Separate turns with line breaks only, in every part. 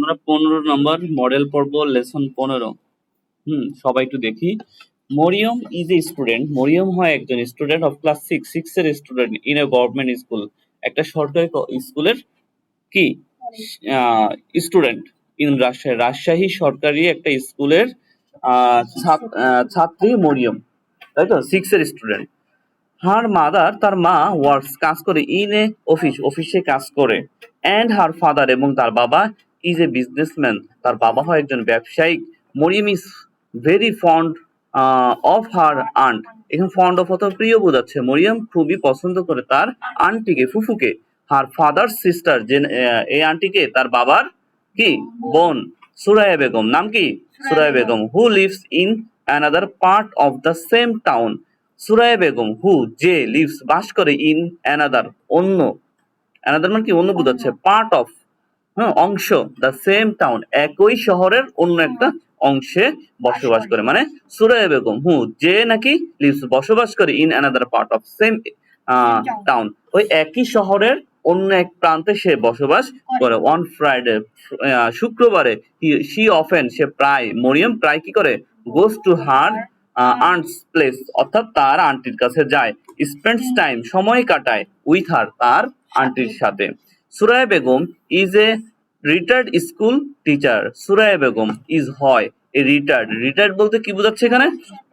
আমরা 15 নম্বর মডেল পড়ব, লেসন 15। সবাই একটু দেখি। Mariyam is a student. Mariyam হয় একজন স্টুডেন্ট অফ ক্লাস 6 এর student in a government school. একটা সরকারি স্কুলের কি স্টুডেন্ট ইন রাজশাহী। রাজশাহী সরকারি একটা স্কুলের ছাত্রী মরিয়ম, তাই তো 6 এর স্টুডেন্ট। হার মাদার, তার মা, ওয়ার্কস কাজ করে, ইন এ অফিসে কাজ করে। অ্যান্ড হার ফাদার, এবং তার বাবা, ইজ এ বিজনেসম্যান, তার বাবা হয় একজন ব্যবসায়িক। Mariyam is very fond of her aunt. এখানে ফন্ড অফ অথবা প্রিয় বোঝাচ্ছে। মরিয়ম খুবই পছন্দ করে তার আন্টিকে, ফুফুকে। হার ফাদার সিস্টার, যে এই আন্টিকে তার বাবার কি বোন। সুরাইয়া বেগম, নাম কি? Suraiya Begum. Who lives in another part of the same town. Suraiya Begum, who যে, লিভস বাস করে, ইন অ্যানাদার অন্য, অ্যানাদার মানে কি অন্য বোঝাচ্ছে, পার্ট অফ অংশ, দ্য সেম টাউন একই শহরের অন্য একটা অংশে বসবাস করে। মানে সুরাইয়া বেগম হু যে নাকি লিভস বসবাস করে, in another part of same town ওই একই শহরের অন্য এক প্রান্তে সে বসবাস করে। অন ফ্রাইডে শুক্রবারে, সি অফেন সে প্রায়, মরিয়ম প্রায় কি করে, goes to her aunts place অর্থাৎ তার আন্টির কাছে যায়। স্পেন্ডস টাইম সময় কাটায়, উইথ হার তার আন্টির সাথে। Suraiya Begum is a retired school teacher. Suraiya Begum is হয় এ রিটায়ার্ড বলতে কি বোঝাচ্ছে এখানে?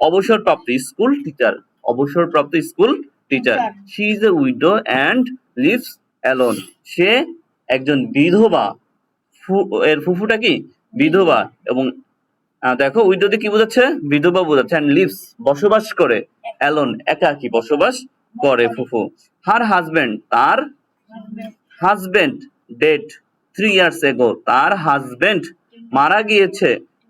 অবসরপ্রাপ্ত স্কুল টিচার, অবসরপ্রাপ্ত school teacher. She is a widow and lives alone, সে একজন বিধবা। এর ফুফুটা কি বিধবা, এবং দেখো উইডোতে কি বোঝাচ্ছে? বিধবা বোঝাচ্ছে। অ্যান্ড লিভস বসবাস করে, অ্যালোন একাকী বসবাস করে ফুফু। হার হাজবেন্ড, তার হাজবেন্ড ডেড 3 years ago, তার হাজবেন্ড মারা গিয়েছে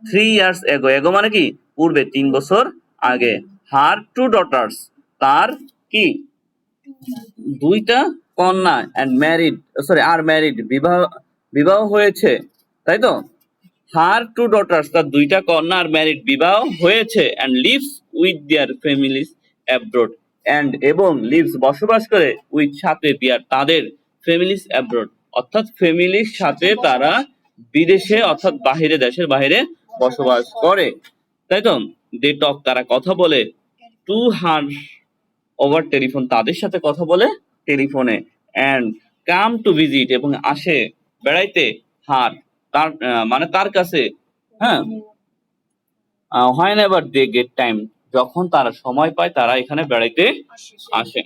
3 years ago। এগো মানে কি পূর্বে, 3 বছর আগে। হার 2 daughters, তার কি দুইটা কন্যা। And married, sorry R married, বিবাহ হয়েছে, তাই তো। হার 2 daughters, তার দুইটা কন্যা আর ম্যারিড বিবাহ হয়েছে। And lives with their families abroad, and এবং লিভস বসবাস করে, উইথ সাথে, দেয়ার তাদের, ফ্যামিলিজ অ্যাব্রোড অর্থাৎ ফ্যামিলির সাথে তারা বিদেশে অর্থাৎ বাহিরে, দেশের বাহিরে বসবাস করে, তাই তো। দে টক তারা কথা বলে, টু হার ওভার টেলিফোন তাদের সাথে কথা বলে টেলিফোনে। অ্যান্ড কাম টু ভিজিট এবং আসে বেড়াইতে, হার তার মানে তার কাছে, হ্যাঁ, whenever they get time যখন তারা সময় পায় তারা এখানে বেড়াইতে আসে।